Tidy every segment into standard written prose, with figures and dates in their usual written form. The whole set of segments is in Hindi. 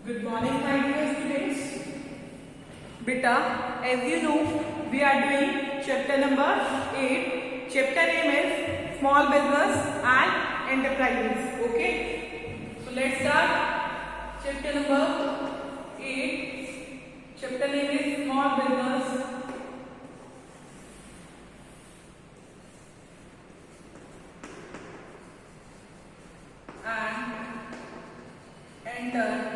Good morning, my dear students. Beta, as you know, we are doing chapter number 8. Chapter name is Small Business and Enterprises. Okay. So let's start. Chapter number 8. Chapter name is Small Business and Enterprises.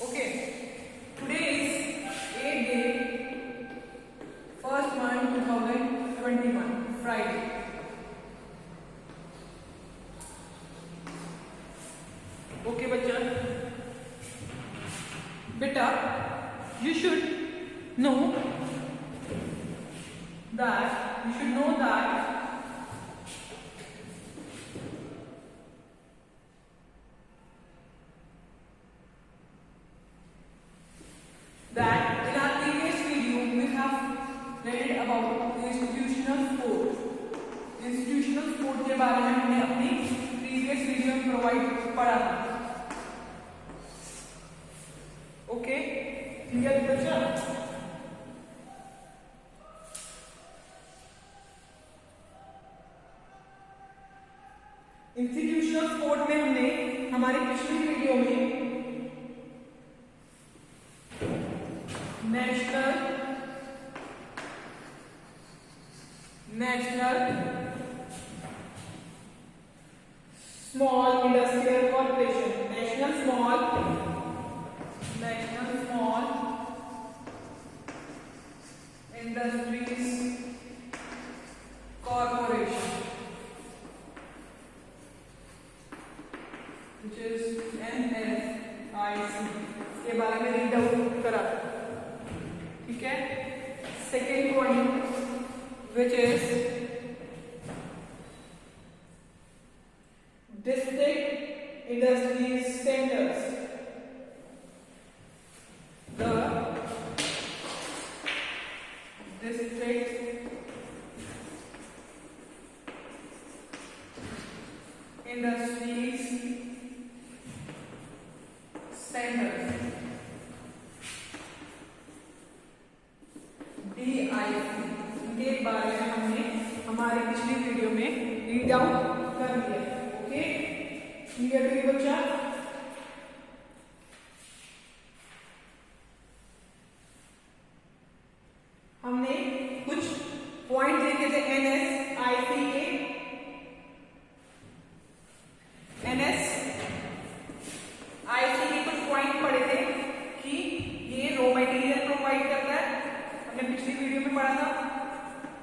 Okay, today is 8th day, 1st month 2021, Friday. Okay, bachcha. Beta, you should know that that in our previous video we have read about institutional sport. Institutional sport के बारे में हमने अपनी प्रीवियस वीडियो में प्रोवाइड पढ़ा था. ओके, क्लियर बच्चा? इंस्टीट्यूशनल स्पोर्ट में हमने हमारी पिछली वीडियो में national small industrial corporation, national small industries corporation which is NSIC के बारे में रीड आउट करा. ठीक है. Second point which is district industries centers. The district industries centers, DIC के बारे में हमने हमारी पिछली वीडियो में रीड आउट कर लिया. ओके, क्लियर है बच्चा? हमने कुछ पॉइंट देखे थे एनएसआईसी के. एनएसआईसी के कुछ पॉइंट पढ़े थे कि ये रॉ मटेरियल प्रोवाइड करता है. हमने पिछली वीडियो में पढ़ा था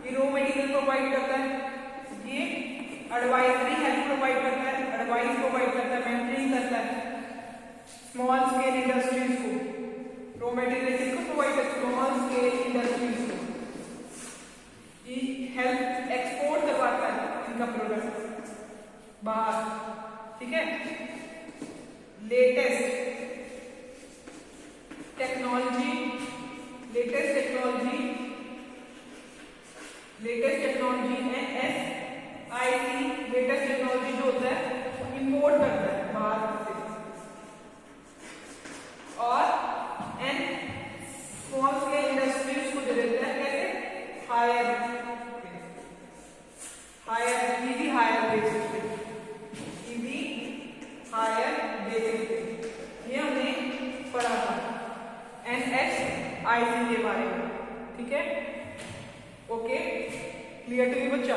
ये रॉ मटेरियल प्रोवाइड करता है, ये एडवाइजरी हेल्प प्रोवाइड करता है, एडवाइस प्रोवाइड करता है, मेंटरिंग करता है स्मॉल स्केल इंडस्ट्रीज को. रॉ मटेरियल किसको प्रोवाइड करता है? स्मॉल स्केल इंडस्ट्रीज को. ये हेल्प एक्सपोर्ट करवाता है इनका प्रोडक्ट बाहर. ठीक है. लेटेस्ट टेक्नोलॉजी है एसआईसी. लेटेस्ट टेक्नोलॉजी जो होता है इंपोर्ट करता है बाहर से. और एन स्मॉल स्केल इंडस्ट्रीज को दे देता है कैसे? हायर बेसिस पे. ये हमने पढ़ा था एनएसआईसी के बारे में. ठीक है. ओके, क्लियर टू यू बच्चा?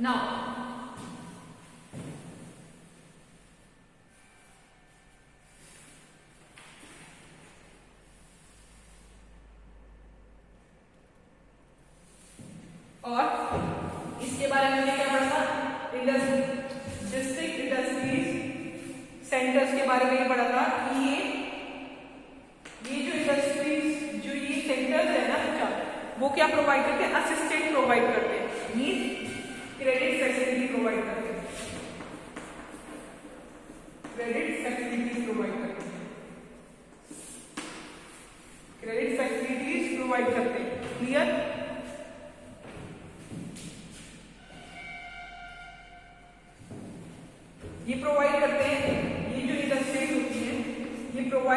नाउ और इसके बारे में हमने क्या पढ़ा था? डिस्ट्रिक्ट इंडस्ट्रीज सेंटर्स के बारे में ये पढ़ा था कि ये जो इंडस्ट्रीज जो ये सेंटर्स है ना बच्चा, वो क्या प्रोवाइड करते हैं? असिस्टेंट प्रोवाइड करते हैं, मींस क्रेडिट फैसिलिटी प्रोवाइड करते हैं. क्रेडिट फैसिलिटीज प्रोवाइड करते हैं. क्रेडिट फैसिलिटीज प्रोवाइड करते हैं. क्लियर?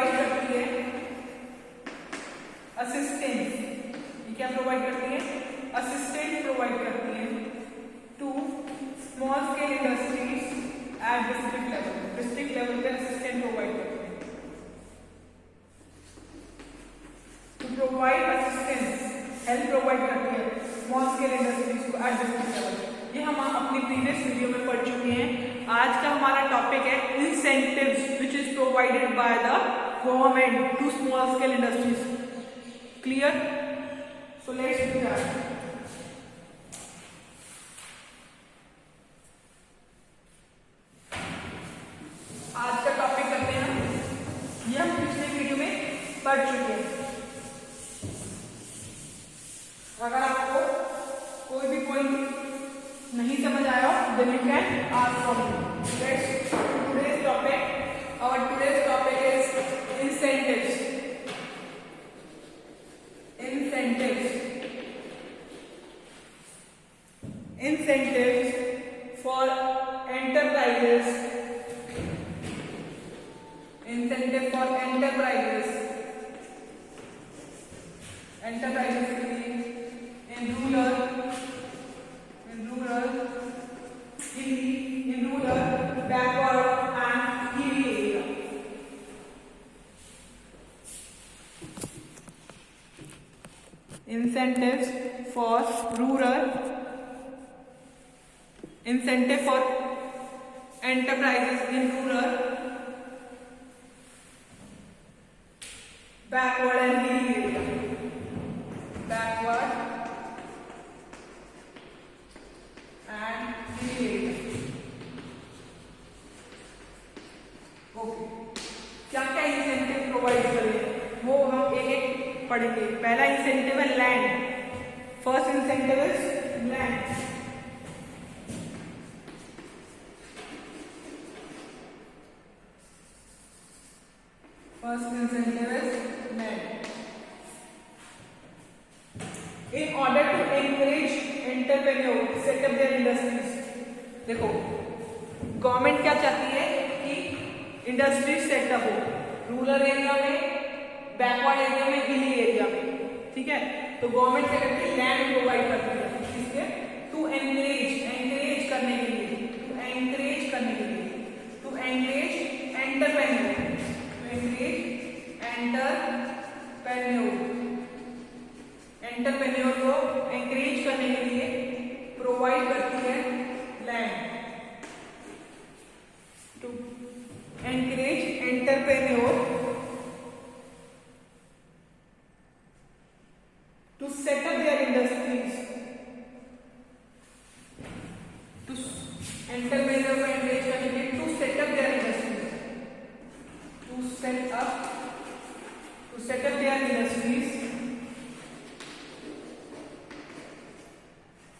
प्रोवाइड करती है असिस्टेंस। ये क्या प्रोवाइड करती है? असिस्टेंस प्रोवाइड करती है to small scale industries at district level. District level पे असिस्टेंट प्रोवाइड करती है to provide assistance, help provide करती है स्मॉल स्केल इंडस्ट्रीज को एट डिस्ट्रिक्ट लेवल। ये हम अपनी प्रीवियस वीडियो में पढ़ चुके हैं। आज का हमारा टॉपिक है incentives which is provided by the government to small scale industries. Clear? So let's do that. आज का टॉपिक करते हैं हम, ये हम पिछले वीडियो में पढ़ चुके हैं। अगर आपको कोई भी पॉइंट नहीं समझ आया then you can ask from me. Let's today's topic. Our today's topic is incentives. Incentives for enterprises. Incentive for enterprises. Enterprises in rural, backward and hilly area. Incentives for rural, incentive for enterprises in rural, backward and hilly area. Backward and hilly area. Okay, क्या क्या इंसेंटिव प्रोवाइड करें वो हम एक एक पढ़ेंगे। पहला इंसेंटिव है land. First incentive is land. First incentive is land. In order to encourage entrepreneur set up their industries. देखो गवर्नमेंट क्या चाहती है कि इंडस्ट्री सेटअप हो रूरल एरिया में, बैकवर्ड एरिया में, हिली एरिया में। ठीक है, तो गवर्नमेंट क्या करती है? लैंड प्रोवाइड करती है किसके? टू एनकरेज करने के लिए, टू एनकरेज करने के लिए, to encourage entrepreneur, to encourage entrepreneur को एनकरेज करने के लिए प्रोवाइड करती है land. To encourage entrepreneur to set up their industries. To entrepreneur को encourage करने के लिए to set up their industries. To set up their industries.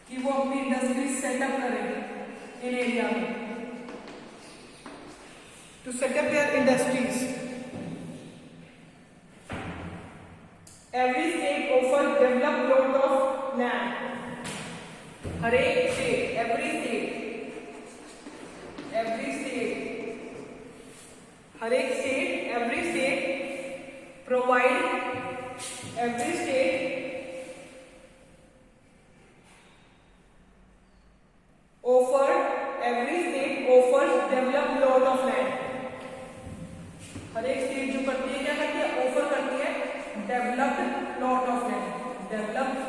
कि वो अपनी इंडस्ट्री सेटअप करें इन एरिया में। To set up their industries. Every state offers developed lot of land. हर एक state, every state provide, every state offers developed lot of land. हर एक स्टेट जो करती है क्या करती है? ऑफर करती है developed lot of land. Developed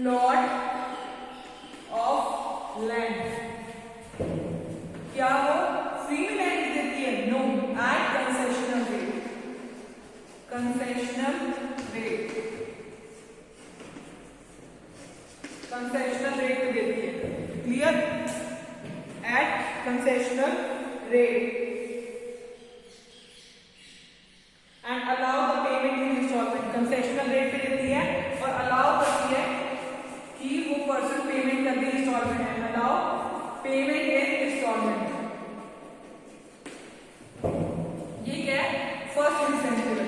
lot of land क्या वो फ्री लैंड देती है? No, at concessional rate. Concessional rate पे देती है। Clear? At concessional rate and allow the payment in instalment. Concessional rate पे देती है और अलाउ करती है कि वो पर्सन पेमेंट कर दे इंस्टॉलमेंट में। Allow payment in instalment. ये क्या है? फर्स्ट इंसेंटिव है।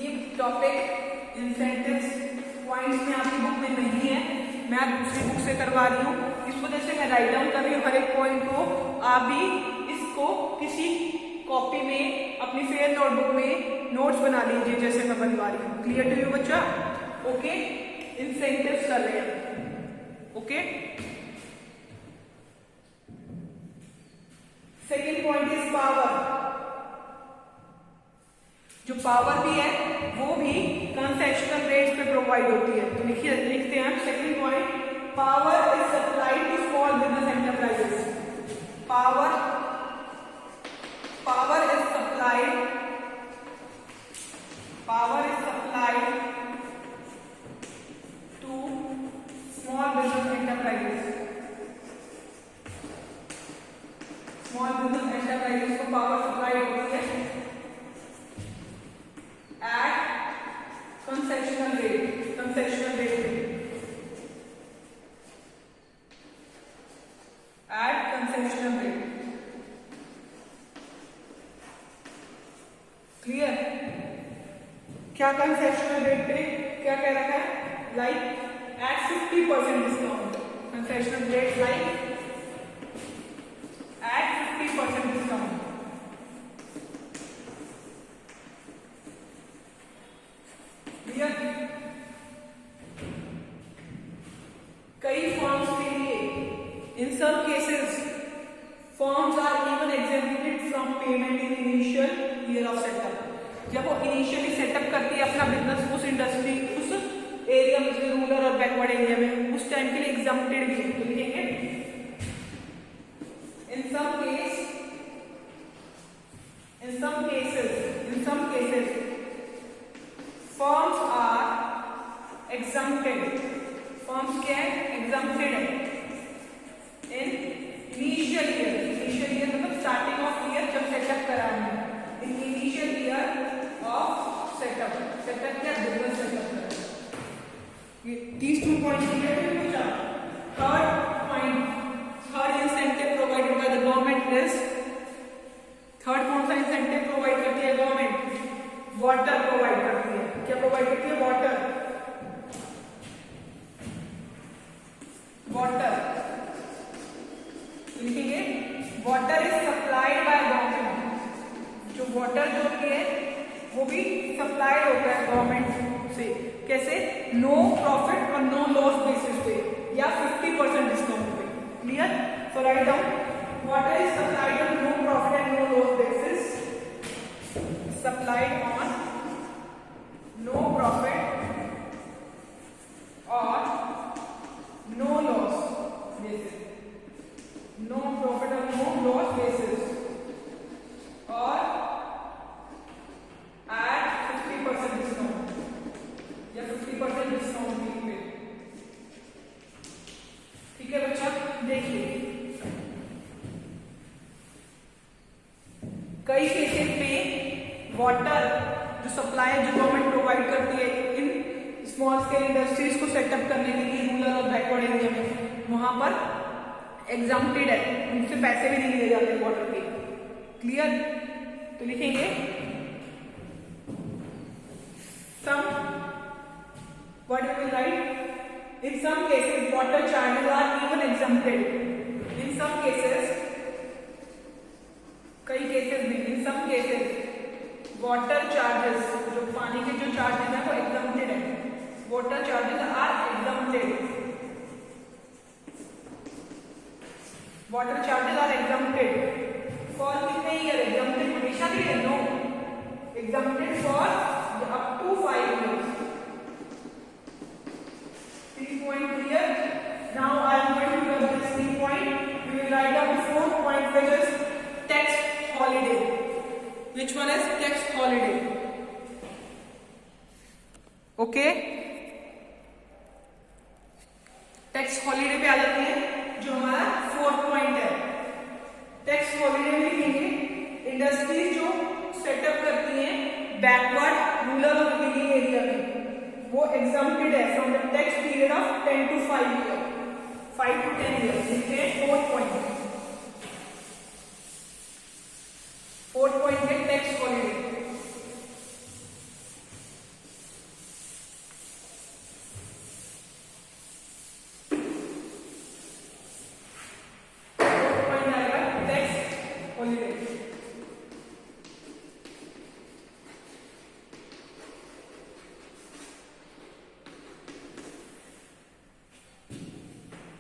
ये टॉपिक इंसेंटिव्स पॉइंट्स में आपकी बुक में नहीं है, मैं दूसरी बुक से करवा रही हूँ। इस वजह से मैं राइट डाउन कर रही हूँ हर एक पॉइंट को आप भी इसको किसी कॉपी में अपनी फेयर नोटबुक में नोट्स बना लीजिए जैसे मैं बनवा रही हूँ। क्लियर टू यू बच्चा? ओके, इंसेंटिव्स कर रहे हैं। Okay, second point is power. जो पावर भी है वो भी कंसेशनल रेट्स पे प्रोवाइड होती है। तो लिखिए, लिखते हैं second point, power is supplied to small business enterprises. Power is supplied to small business enterprises. Small business enterprises को पावर सप्लाई होती है at concessional rate at concessional rate। Clear? क्या कंसेशनल रेट पे क्या कह रखा है? Like at 50% discount. Concessional rate like at 50% discount. कई फॉर्म्स के लिए in some cases forms are even exempted from payment in initial year of setup. जब वो इनिशियली सेटअप करती है अपना बिजनेस उस इंडस्ट्री, उस एरिया में, रूरल और बैकवर्ड एरिया में, उस टाइम के लिए एग्जम्प्टेड भी है। तो लिखेंगे in some cases forms are exempted. Forms क्या है? एग्जम्प्टेड है इन इनिशियल ईयर मतलब स्टार्टिंग ऑफ ईयर जब सेटअप करा है। In initial year of setup क्या? बिजनेस सेटअप करा। ये these 2 points क्लियर है बच्चा? Third point, third incentive provided by the government is, third कौन सा इंसेंटिव प्रोवाइड करती है गवर्नमेंट? वाटर प्रोवाइड करती है। क्या प्रोवाइड करती है? वाटर। लिखेंगे water is supplied by government. जो वाटर जो है वो भी सप्लाइड होता है गवर्नमेंट से। कैसे? नो प्रॉफिट और नो लॉस बेसिस पे या 50% डिस्काउंट पे। Clear? So write down, water is supplied on no profit and no loss basis. Supplied on no profit और no loss basis. No profit और नो लॉस बेसिस और एट 50% डिस्काउंट या 50% डिस्काउंट पे। ठीक है बच्चा? देखिए कई केसेस पे वाटर जो सप्लाई जो गवर्नमेंट प्रोवाइड करती है इन स्मॉल स्केल इंडस्ट्रीज को सेटअप करने के लिए रूरल और बैकवर्ड एरिया में, वहां पर एग्जम्प्टेड है, उनसे पैसे भी नहीं लिए जाते वाटर के। क्लियर? तो लिखेंगे some, what you will write, in some cases water charges are even exempted. In some cases, कई केसेस में, in some cases water charges, जो पानी के जो चार्जेस है वो एग्जम्प्टेड है। Water charges are exempted. Water charges are exempted for कितने ईयर? एग्जम्प्टेड हमेशा के लिए? No, exempted for up to 5 years। 3 point clear? Now I am going to cover this 3 point. We will write down 4 point, which is tax holiday. Which one is tax holiday? Okay? Tax holiday पे आ जाते हैं, जो हमारा 4th पॉइंट है। टैक्स हॉलीडे में लिखेंगे इंडस्ट्रीज जो सेटअप करती हैं बैकवर्ड रूरल और विलेज एरिया में, वो एग्जम्प्टेड है from the tax period of 10 to 5 years, 5 to 10 years। लिखते हैं 4th पॉइंट। 4th पॉइंट है tax holiday. Tax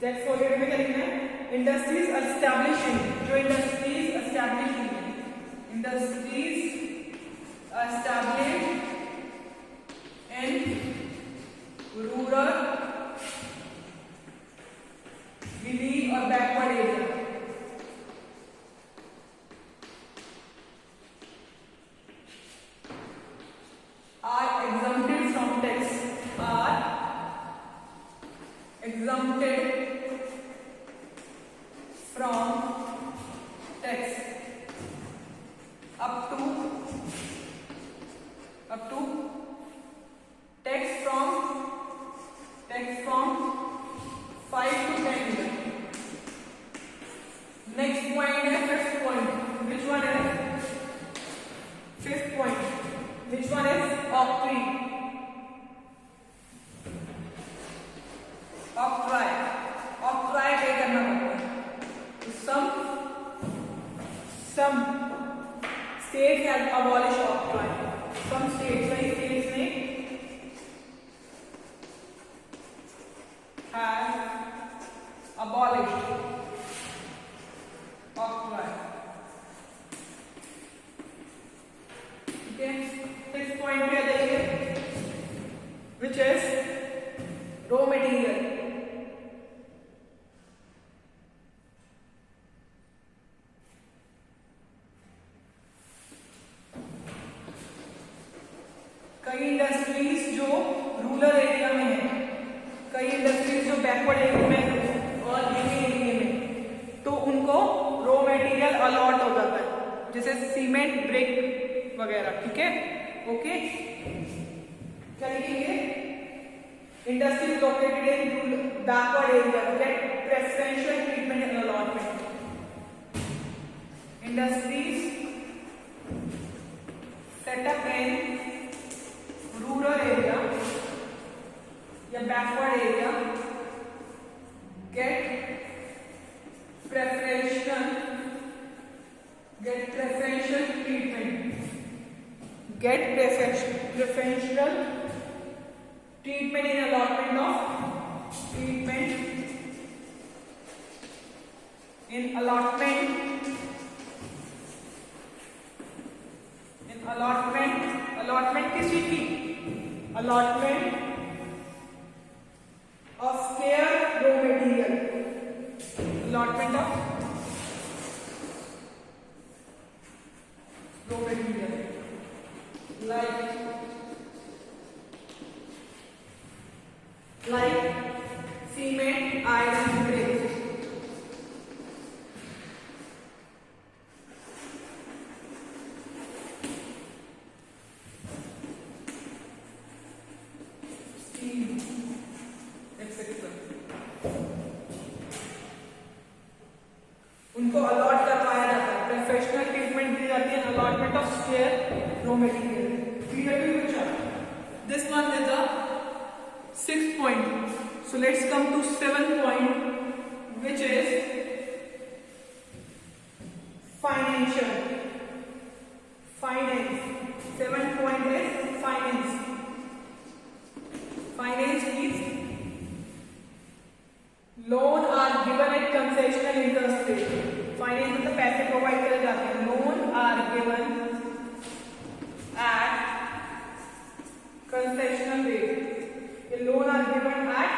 text already में क्या लिखना है? इंडस्ट्रीज एस्टैब्लिशिंग, जो इंडस्ट्रीज एस्टैब्लिश हुई है, industries establish in rural, village और backward area, are exempted from tax, are exempted from tax up to tax from 5 to 10 years. Next point है fifth point. Which one is fifth point? Which one is octree? Octree क्या करना पड़ता है? Some states have abolished octree. Some states ने have abolished octree. Okay. Sixth point पे आ जाइए, which is raw material. कई इंडस्ट्रीज जो रूरल एरिया में है, कई इंडस्ट्रीज जो बैकवर्ड एरिया में और हिली एरिया में, तो उनको रॉ मटेरियल अलॉट हो जाता है, जैसे सीमेंट, ब्रिक वगैरह. ठीक है, ओके. क्या लिखेंगे? Industries located in backward area get preferential treatment in allotment. Industries setup in rural area या backward area get preferential treatment in allotment of allotment किसी की allotment of scarce raw material, allotment of raw material like cement, iron, bricks. उनको अलॉट करवाया जाता है, प्रोफेशनल ट्रीटमेंट दी जाती है, allotment of scarce raw material. Clear to you? This one is the sixth point. So let's come to seventh point, which is financial. Finance. Seventh point is finance. Finance is loan are given at concessional interest rate. Finance मतलब पैसे प्रोवाइड करे जाते हैं. Loan are given at concessional rate. ये loan are given at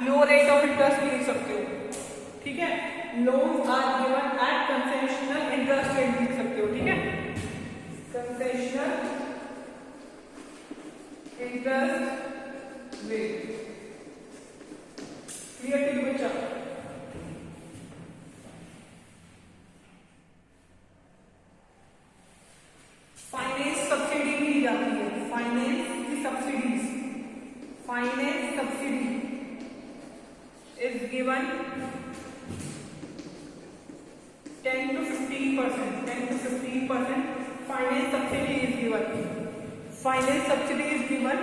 low rate of interest लिख सकते हो. ठीक है, loan are given at concessional interest rate लिख सकते हो. ठीक है, concessional interest rate. Clear to you बच्चा? फाइनेंस सब्सिडी भी दी जाती है. फाइनेंस की subsidies. Finance subsidy is given 10 to 15%. 10 to 15% finance subsidy is given. Finance subsidy is given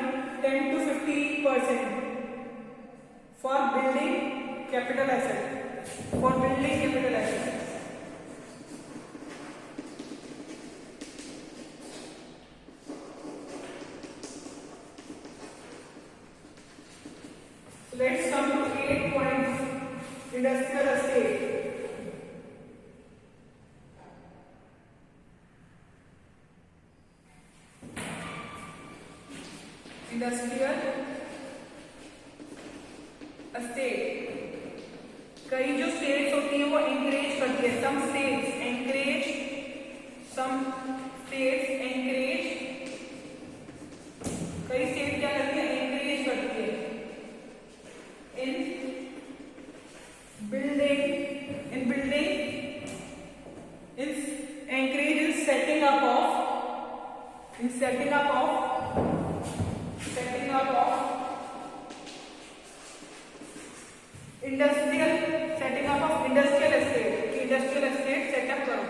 10 to 15% for building capital asset. For building capital asset. Let's come to 8 points. Industrial estate. कई जो स्टेट्स होती हैं वो एंकरेज करती है, सम स्टेट्स एंकरेज, कई स्टेट क्या करती है, एंकरेज करती है इन building encourage in setting up of industrial estate, कि industrial estate setup करो,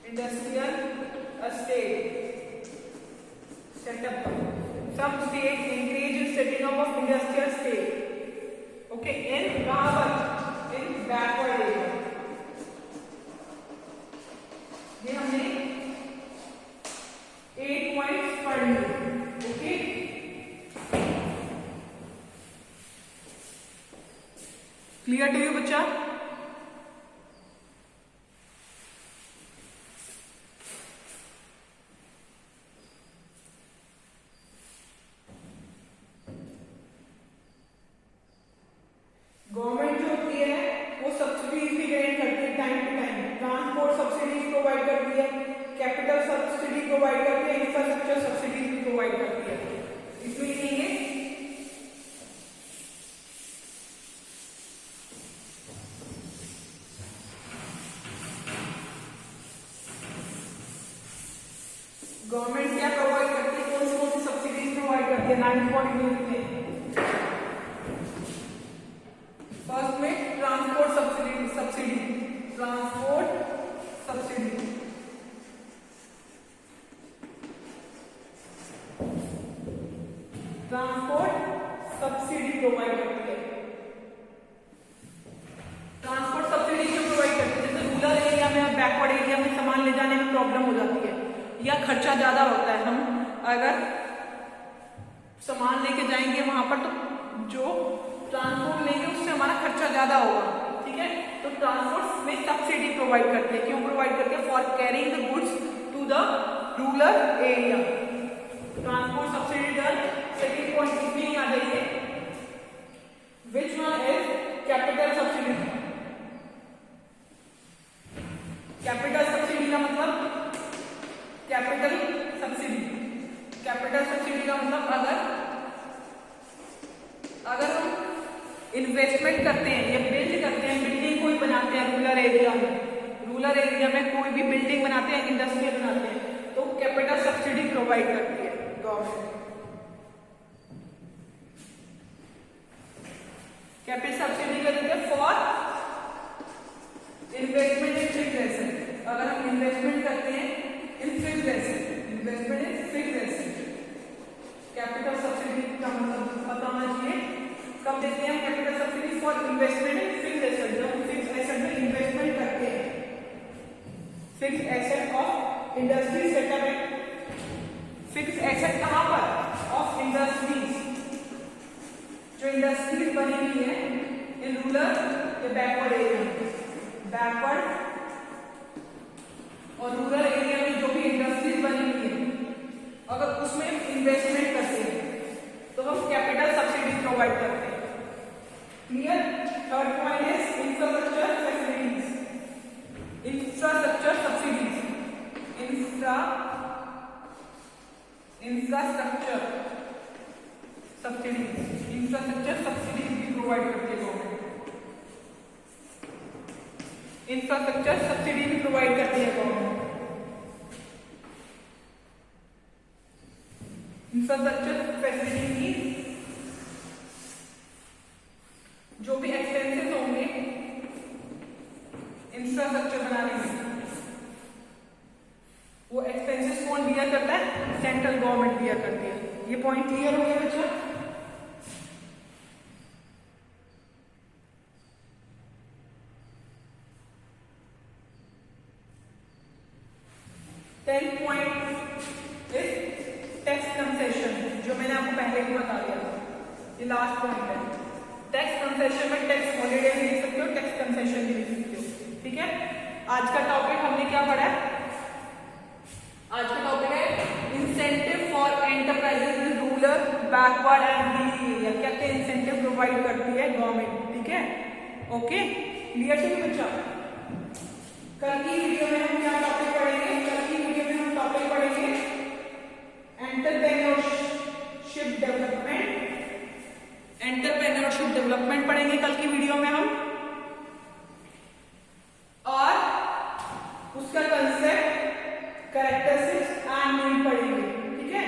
industrial estate setup करो। Some states encourage in setting up of industrial estate, okay, in कहाँ पर, in backward area। ये हमने 8 पॉइंट्स पढ़ लिए, ओके। क्लियर टू यू बच्चा? गवर्नमेंट जो होती है वो सब्सिडीज भी ग्रांट करती है time to time. Transport subsidies provide करती है, कैपिटल सब्सिडी प्रोवाइड करती है, इंफ्रास्ट्रक्चर सब्सिडीज भी प्रोवाइड करती है। इसमें लिखेंगे गवर्नमेंट क्या प्रोवाइड करती है, कौन सी सब्सिडीज प्रोवाइड करती है। 9 पॉइंट में फर्स्ट में transport subsidy, transport subsidy, provide करती है। ट्रांसपोर्ट सब्सिडी क्यों प्रोवाइड करती है, जैसे रूरल एरिया में, बैकवर्ड एरिया में सामान ले जाने में प्रॉब्लम हो जाती है या खर्चा ज्यादा होता है। हम अगर सामान लेके जाएंगे वहां पर तो जो ट्रांसपोर्ट लेंगे उससे हमारा खर्चा ज्यादा होगा, ठीक है। तो ट्रांसपोर्ट में सब्सिडी प्रोवाइड करते हैं, क्यों प्रोवाइड करते हैं, for carrying the goods to the rural area. Transport subsidy done. Second point इसमें आ जाइए, which one is capital subsidy. Capital subsidy का मतलब कैपिटल सब्सिडी का मतलब अगर हम इन्वेस्टमेंट करते हैं या बिल्ड करते हैं, बिल्डिंग कोई बनाते हैं रूरल एरिया में कोई भी बिल्डिंग बनाते हैं, इंडस्ट्री बनाते हैं, तो कैपिटल सब्सिडी प्रोवाइड करती है गवर्नमेंट। कैपिटल सब्सिडी का देते हैं for investment in fixed asset. अगर हम इन्वेस्टमेंट करते हैं in fixed asset, capital subsidy का मतलब पता होना चाहिए। कब देते हैं capital subsidy, for investment in fixed asset. जब हम फिक्स्ड एसेट में इन्वेस्टमेंट करते हैं, fixed asset of industry setup है। फिक्स्ड एसेट कहां पर, ऑफ इंडस्ट्रीज, जो इंडस्ट्रीज बनी हुई है इन रूरल या बैकवर्ड एरिया, बैकवर्ड और रूरल एरिया में जो भी इंडस्ट्रीज बनी हुई है, अगर उसमें इन्वेस्टमेंट करते हैं तो हम कैपिटल सब्सिडी प्रोवाइड करते हैं। Clear? Third point is infrastructure facilities, infrastructure subsidies, infrastructure subsidies भी प्रोवाइड करती है गवर्नमेंट। इंफ्रास्ट्रक्चर सब्सिडी भी प्रोवाइड करती है गवर्नमेंट। इंफ्रास्ट्रक्चर फैसिलिटी, जो भी एक्सपेंसेस होंगे इंफ्रास्ट्रक्चर बनाने में, वो एक्सपेंसेस कौन बियर करता है, सेंट्रल गवर्नमेंट बियर करती है। ये पॉइंट क्लियर हो गया बच्चा? ये लास्ट पॉइंट है। टैक्स कंसेशन में टैक्स हॉलीडे भी लिख सकते हो, टैक्स कंसेशन भी लिख सकते हो, ठीक है। आज का टॉपिक हमने क्या पढ़ा है, आज का टॉपिक है incentive for enterprises in rural backward and hilly area क्या क्या इंसेंटिव प्रोवाइड करती है गवर्नमेंट, ठीक है। ओके, क्लियर है बच्चा। कल की वीडियो में हम क्या टॉपिक पढ़ेंगे, कल की वीडियो में हम टॉपिक पढ़ेंगे एंटरप्रेन्योरशिप डेवलपमेंट पढ़ेंगे कल की वीडियो में हम, और उसका कंसेप्ट कैरेक्टरिस्टिक्स एंड नीड पढ़ेंगे, ठीक है।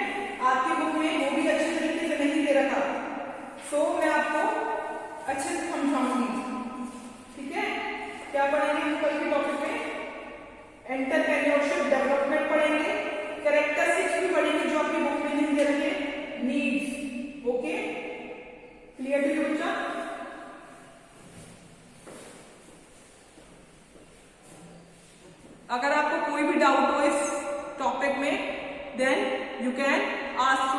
आपकी बुक में वो भी अच्छे तरीके से नहीं दे रखा, सो मैं आपको अच्छे से समझाऊंगी, ठीक है। क्या पढ़ेंगे हम कल के टॉपिक में, एंटरप्रेन्योरशिप डेवलपमेंट पढ़ेंगे, कैरेक्टरिस्टिक्स भी पढ़ेंगे जो आपकी बुक में नहीं दे रखे, नीड्स। ओके, क्लियर है बच्चा। अगर आपको कोई भी डाउट हो इस टॉपिक में, देन यू कैन आस्क